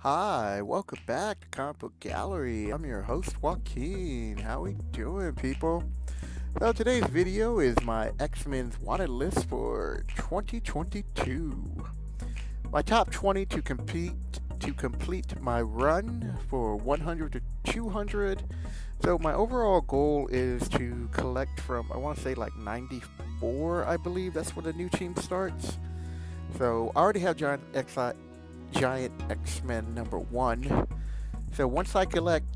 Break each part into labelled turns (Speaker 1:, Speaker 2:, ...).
Speaker 1: Hi, welcome back to Comic Book Gallery. I'm your host, Joaquin. How we doing, people? So today's video is my X-Men's wanted list for 2022. My top 20 to complete my run for 100 to 200. So my overall goal is to collect from, I want to say like 94, I believe. That's when the new team starts. So I already have Giant X-Men number 1. So once I collect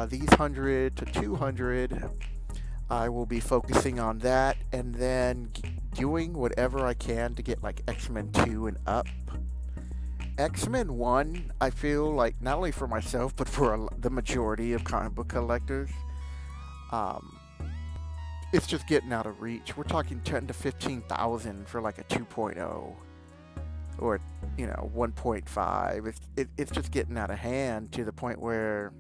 Speaker 1: these 100 to 200, I will be focusing on that and then doing whatever I can to get like X-Men 2 and up. X-Men 1, I feel like not only for myself but for the majority of comic book collectors, um, it's just getting out of reach. We're talking 10 to 15,000 for like a 2.0 or 1.5. It's just getting out of hand to the point where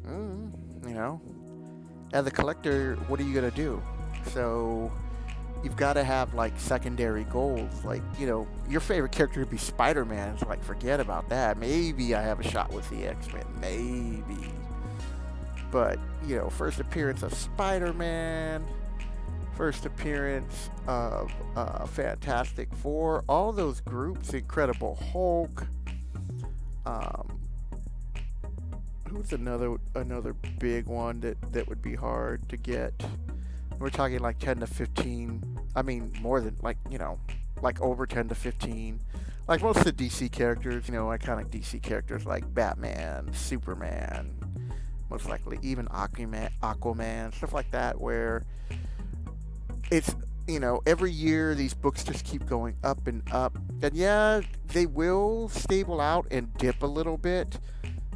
Speaker 1: you know as a collector, what are you gonna do? So you've got to have like secondary goals, like your favorite character would be Spider-Man. It's like, forget about that. Maybe I have a shot with the X-Men, maybe, but first appearance of Spider-Man, first appearance of Fantastic Four, all those groups, Incredible Hulk. Who's another big one that would be hard to get? We're talking like 10 to 15. I mean, more than like over 10 to 15. Like most of the DC characters, iconic DC characters like Batman, Superman, most likely even Aquaman, stuff like that, where it's every year these books just keep going up and up, and yeah, they will stable out and dip a little bit,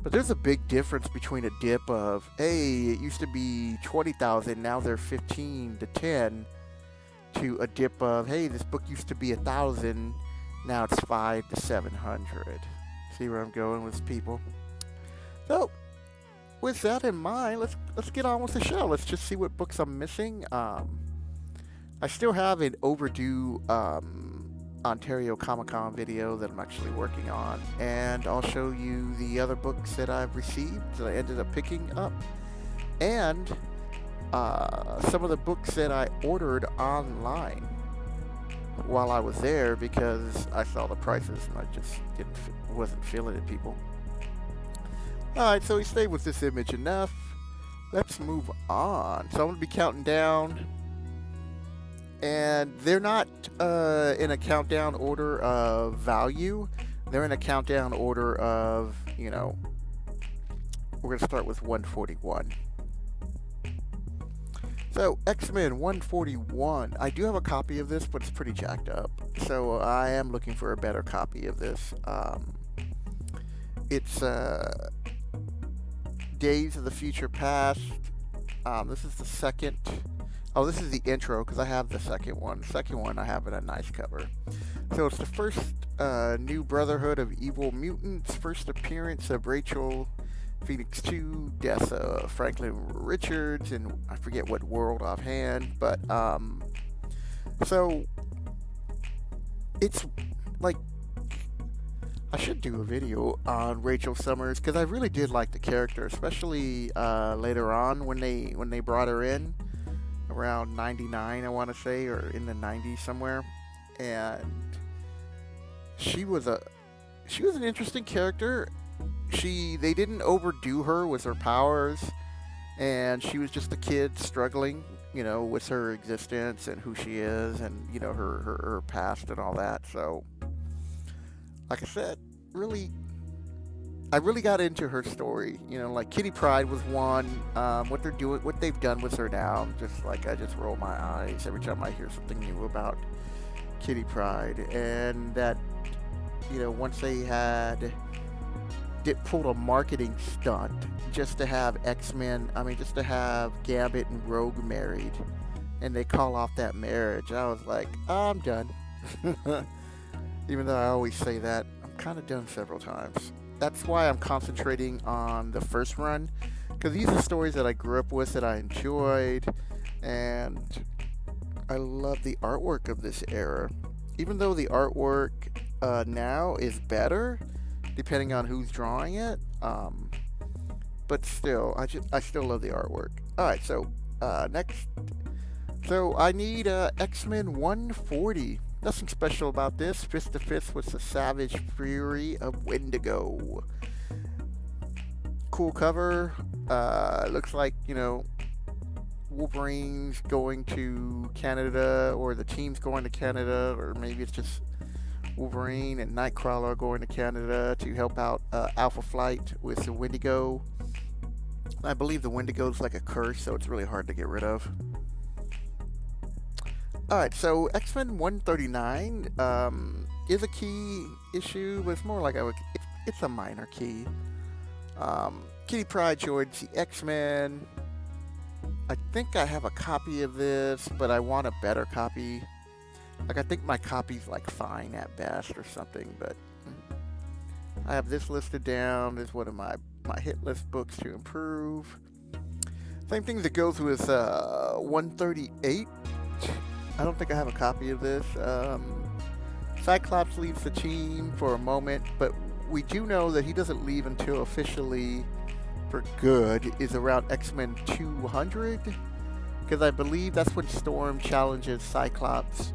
Speaker 1: but there's a big difference between a dip of, hey, it used to be 20,000, now they're 15 to 10, to a dip of, hey, this book used to be 1,000, now it's 5 to 700. See where I'm going with people? So with that in mind, let's get on with the show. Let's just see what books I'm missing. I still have an overdue Ontario Comic Con video that I'm actually working on, and I'll show you the other books that I've received that I ended up picking up, and some of the books that I ordered online while I was there because I saw the prices and I just wasn't feeling it, people. Alright, so we stayed with this image enough. Let's move on. So I'm going to be counting down. And they're not in a countdown order of value. They're in a countdown order of, we're going to start with 141. So, X-Men 141. I do have a copy of this, but it's pretty jacked up. So, I am looking for a better copy of this. It's Days of the Future Past. This is the second. Oh, this is the intro, because I have the second one. The second one, I have it a nice cover. So it's the first new Brotherhood of Evil Mutants, first appearance of Rachel, Phoenix 2, death of Franklin Richards, and I forget what world offhand, but, so, it's, like, I should do a video on Rachel Summers, because I really did like the character, especially later on when they brought her in. Around 99, I want to say, or in the 90s somewhere, and she was an interesting character. They didn't overdo her with her powers, and she was just a kid struggling, with her existence and who she is, and her past and all that. So, like I said, I really got into her story. Like Kitty Pryde was one. What they've done with her now, I just roll my eyes every time I hear something new about Kitty Pryde. And that, once they pulled a marketing stunt just to have X-Men, just to have Gambit and Rogue married, and they call off that marriage, I was like, I'm done. Even though I always say that, I'm kind of done several times. That's why I'm concentrating on the first run, because these are stories that I grew up with, that I enjoyed, and I love the artwork of this era. Even though the artwork now is better, depending on who's drawing it. But still, I still love the artwork. All right, so next, so I need X-Men 140. Nothing special about this. Fist to fist with the Savage Fury of Wendigo. Cool cover. Looks like, Wolverine's going to Canada, or the team's going to Canada, or maybe it's just Wolverine and Nightcrawler going to Canada to help out Alpha Flight with the Wendigo. I believe the Wendigo's like a curse, so it's really hard to get rid of. Alright, so X-Men 139 is a key issue, but it's more like it's a minor key. Kitty Pryde joins the X-Men. I think I have a copy of this, but I want a better copy. Like, I think my copy's like fine at best or something, but I have this listed down as one of my hit list books to improve. Same thing that goes with 138. I don't think I have a copy of this. Cyclops leaves the team for a moment, but we do know that he doesn't leave until officially for good is around X-Men 200, because I believe that's when Storm challenges Cyclops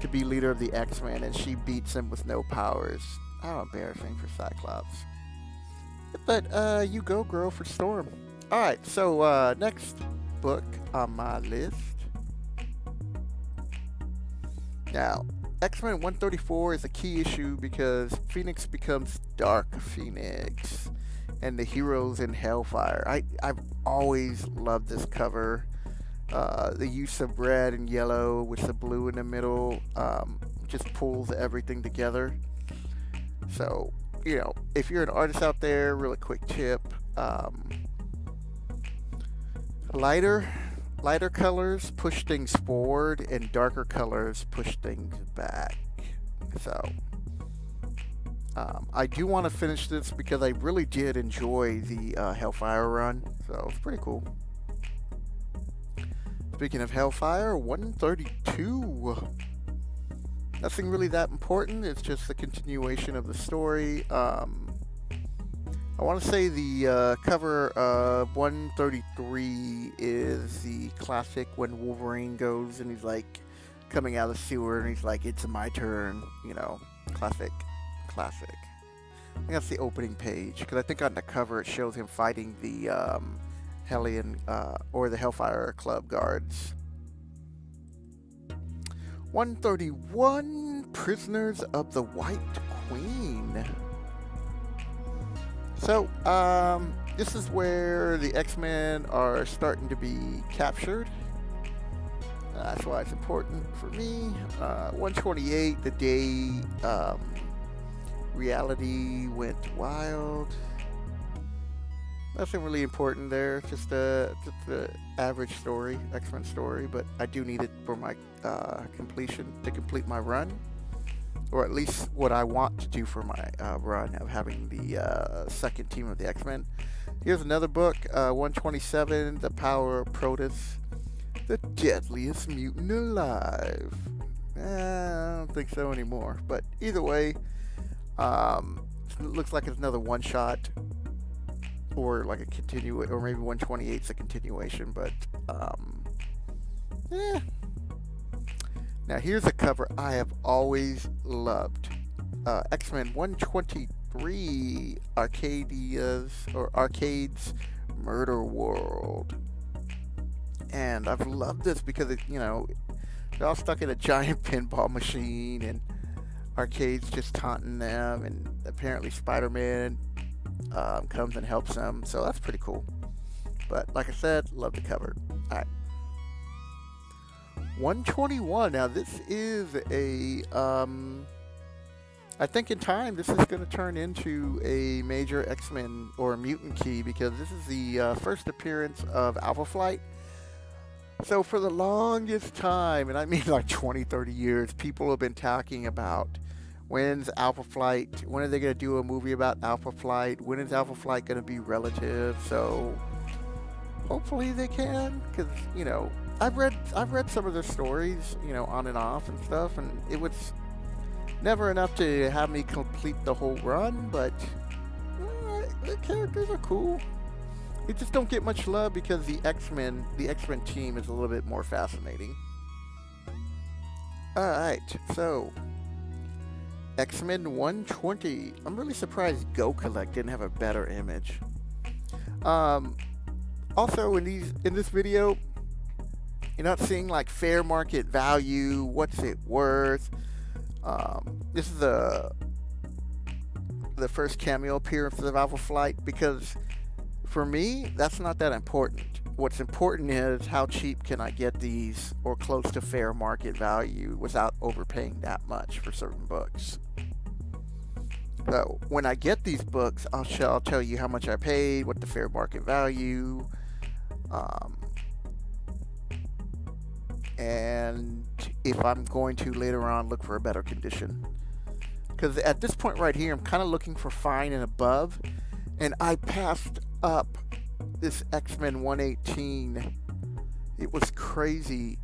Speaker 1: to be leader of the X-Men, and she beats him with no powers. How embarrassing for Cyclops. But you go, girl, for Storm. Alright, so next book on my list. Now, X-Men 134 is a key issue because Phoenix becomes Dark Phoenix, and the heroes in Hellfire. I've always loved this cover. The use of red and yellow with the blue in the middle just pulls everything together. So, if you're an artist out there, really quick tip, lighter colors push things forward, and darker colors push things back. So, I do want to finish this because I really did enjoy the Hellfire run, so it's pretty cool. Speaking of Hellfire, 132. Nothing really that important. It's just the continuation of the story. I want to say the cover of 133 is the classic when Wolverine goes and he's like coming out of the sewer and he's like, "It's my turn." Classic. I think that's the opening page, because I think on the cover it shows him fighting the Hellion or the Hellfire Club guards. 131, Prisoners of the White Queen. So, this is where the X-Men are starting to be captured. That's why it's important for me. 128, the day reality went wild. Nothing really important there. Just the average story, X-Men story, but I do need it for my completion to complete my run, or at least what I want to do for my run of having the second team of the X-Men. Here's another book, 127, The Power of Protus, the deadliest mutant alive. I don't think so anymore, but either way, it looks like it's another one-shot, or like a or maybe 128's a continuation, but yeah. Now here's a cover I have always loved. X-Men 123, Arcade's Murder World. And I've loved this because they're all stuck in a giant pinball machine, and Arcade's just taunting them, and apparently Spider-Man comes and helps them, so that's pretty cool. But like I said, love the cover. Alright. 121. Now this is a I think in time this is going to turn into a major X-Men or mutant key, because this is the first appearance of Alpha Flight. So for the longest time, and I mean like 20-30 years, people have been talking about, when's Alpha Flight? When are they going to do a movie about Alpha Flight? When is Alpha Flight going to be relative? So hopefully they can, because I've read some of their stories, on and off and stuff, and it was Never enough to have me complete the whole run, but the characters are cool. They just don't get much love because the X-Men team is a little bit more fascinating. Alright, so X-Men 120. I'm really surprised Go Collect didn't have a better image. Also in this video, you're not seeing like fair market value, what's it worth. This is the first cameo appearance of Alpha Flight, because for me, that's not that important. What's important is how cheap can I get these, or close to fair market value, without overpaying that much for certain books. So when I get these books, I'll tell you how much I paid, what the fair market value, and if I'm going to later on look for a better condition. Because at this point right here, I'm kind of looking for fine and above, and I passed up this X-Men 118. It was crazy.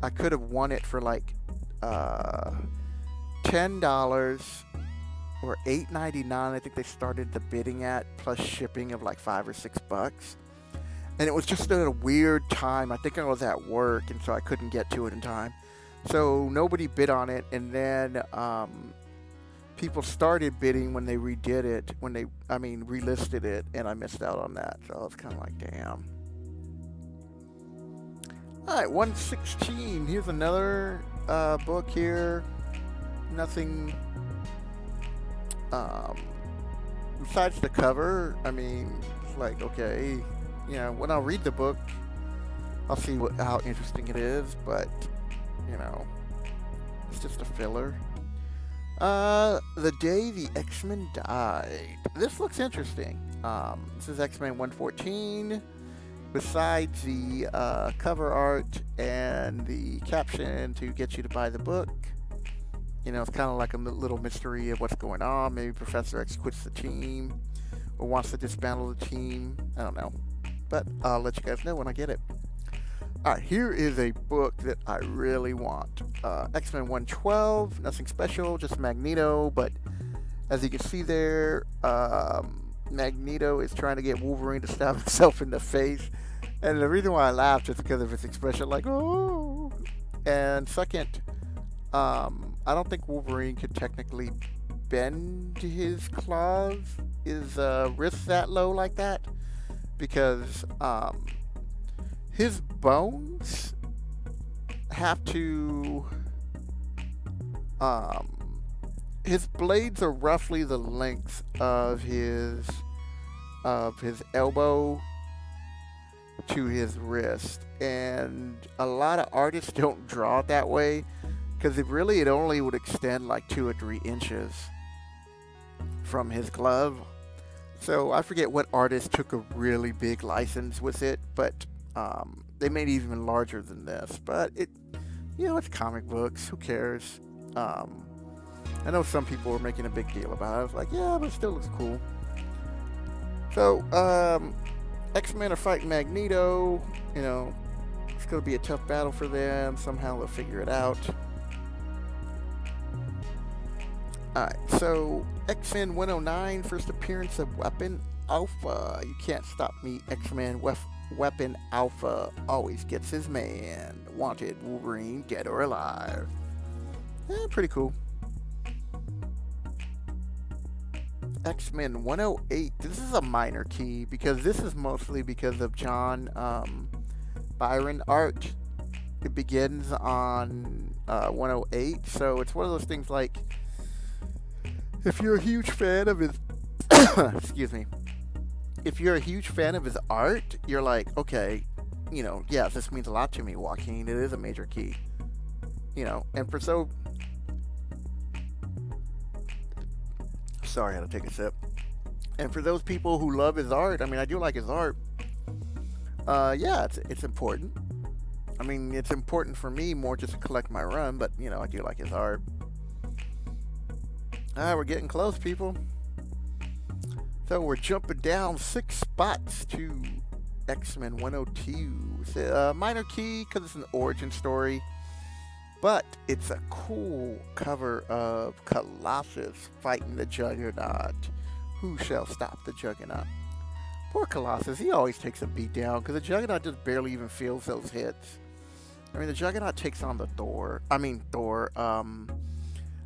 Speaker 1: I could have won it for like $10 or $8.99. I think they started the bidding at, plus shipping of like $5 or $6. And it was just at a weird time. I think I was at work, and so I couldn't get to it in time. So nobody bid on it, and then people started bidding when they redid it, relisted it, and I missed out on that. So I was kind of like, damn. Alright, 116. Here's another book here. Nothing besides the cover. It's like, okay, when I'll read the book, I'll see how interesting it is, but, it's just a filler. The Day the X-Men Died. This looks interesting. This is X-Men 114. Besides the cover art and the caption to get you to buy the book, it's kind of like a little mystery of what's going on. Maybe Professor X quits the team or wants to dismantle the team. I don't know. But I'll let you guys know when I get it. Alright, here is a book that I really want. X-Men 112, nothing special, just Magneto, but as you can see there, Magneto is trying to get Wolverine to stab himself in the face, and the reason why I laughed is because of his expression, like, oh! And second, I don't think Wolverine could technically bend his claws, his wrists that low like that, because his bones have to, his blades are roughly the length of his elbow to his wrist, and a lot of artists don't draw it that way, because it only would extend like 2 or 3 inches from his glove. So I forget what artist took a really big license with it, but they made it even larger than this. But it's comic books. Who cares? I know some people were making a big deal about it. I was like, yeah, but it still looks cool. So X-Men are fighting Magneto. It's going to be a tough battle for them. Somehow they'll figure it out. Alright, so X-Men 109, first appearance of Weapon Alpha. You can't stop me, X-Men. Weapon Alpha always gets his man. Wanted Wolverine, dead or alive. Pretty cool. X-Men 108. This is a minor key, because this is mostly because of John Byron art. It begins on 108, so it's one of those things like, if you're a huge fan of his excuse me, if you're a huge fan of his art, you're like, okay, yeah, this means a lot to me, Joaquin. It is a major key, and for sorry, I had to take a sip. And for those people who love his art, I do like his art. Yeah, it's important. It's important for me more just to collect my run, but I do like his art. We're getting close, people. So we're jumping down 6 spots to X-Men 102. It's a minor key because it's an origin story. But it's a cool cover of Colossus fighting the Juggernaut. Who shall stop the Juggernaut? Poor Colossus, he always takes a beat down because the Juggernaut just barely even feels those hits. I mean, the Juggernaut takes on the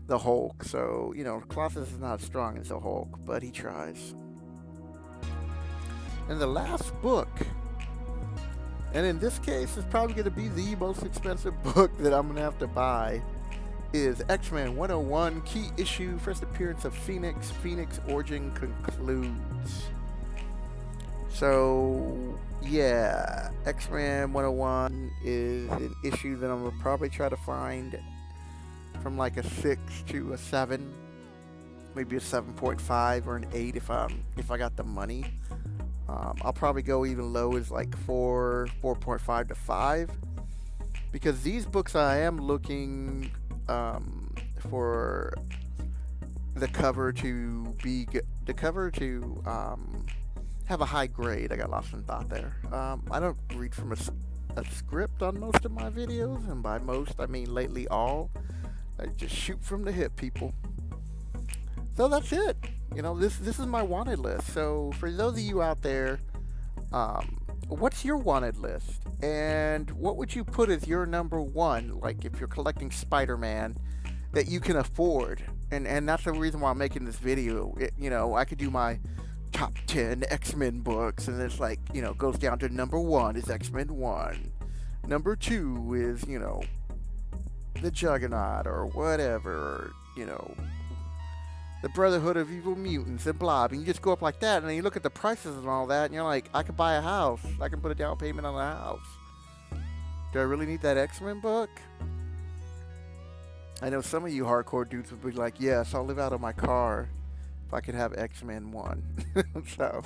Speaker 1: the Hulk. So, Colossus is not as strong as the Hulk, but he tries. And the last book, and in this case, it's probably going to be the most expensive book that I'm going to have to buy, is X-Men 101, key issue, first appearance of Phoenix. Phoenix origin concludes. So, yeah, X-Men 101 is an issue that I'm going to probably try to find from like a 6 to a 7, maybe a 7.5 or an 8 if I got the money. I'll probably go even low as like 4.5 to 5, because these books I am looking for the cover to be have a high grade. I got lost in thought there. I don't read from a script on most of my videos, and by most I mean lately all. I just shoot from the hip, people. So that's it. This is my wanted list. So for those of you out there, what's your wanted list? And what would you put as your number one, like if you're collecting Spider-Man, that you can afford? And that's the reason why I'm making this video. I could do my top 10 X-Men books, and it's like, goes down to number 1 is X-Men 1. Number 2 is, the Juggernaut or whatever, the Brotherhood of Evil Mutants and blah. And you just go up like that, and then you look at the prices and all that, and you're like, I could buy a house. I can put a down payment on a house. Do I really need that X-Men book? I know some of you hardcore dudes would be like, yes, I'll live out of my car if I could have X-Men 1. So,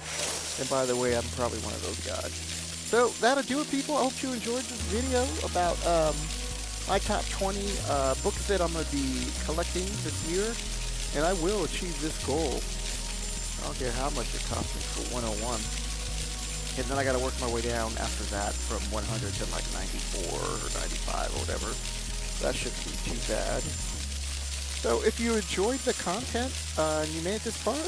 Speaker 1: and by the way, I'm probably one of those guys. So, that'll do it, people. I hope you enjoyed this video about my top 20 books that I'm going to be collecting this year. And I will achieve this goal. I don't care how much it costs me for 101. And then I got to work my way down after that from 100 to like 94 or 95 or whatever. That shouldn't be too bad. So if you enjoyed the content and you made it this far,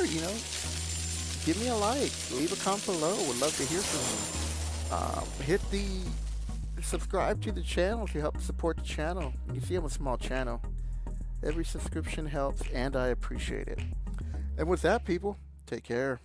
Speaker 1: give me a like. Leave a comment below. Would love to hear from you. Hit the subscribe to the channel to help support the channel. You see, I'm a small channel. Every subscription helps, and I appreciate it. And with that, people, take care.